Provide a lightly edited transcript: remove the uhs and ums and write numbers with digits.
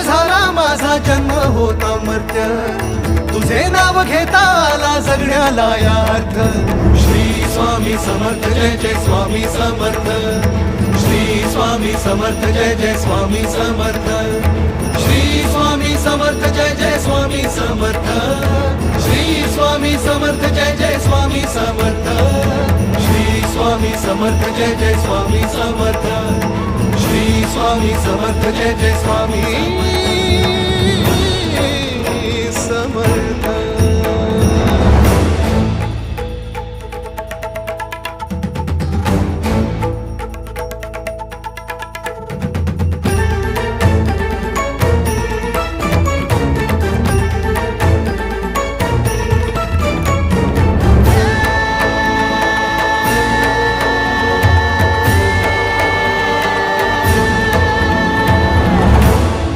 झाला माझा जन्म होता मर्त्य, तुझे नाव घेता आला जगण्याला या अर्थ. श्री स्वामी समर्थ जय जय स्वामी समर्थ, श्री स्वामी समर्थ जय जय स्वामी समर्थ, श्री स्वामी समर्थ जय जय स्वामी समर्थ, श्री स्वामी समर्थ जय जय स्वामी समर्थ, श्री स्वामी समर्थ जय जय स्वामी समर्थ, श्री स्वामी समर्थ जय जय स्वामी.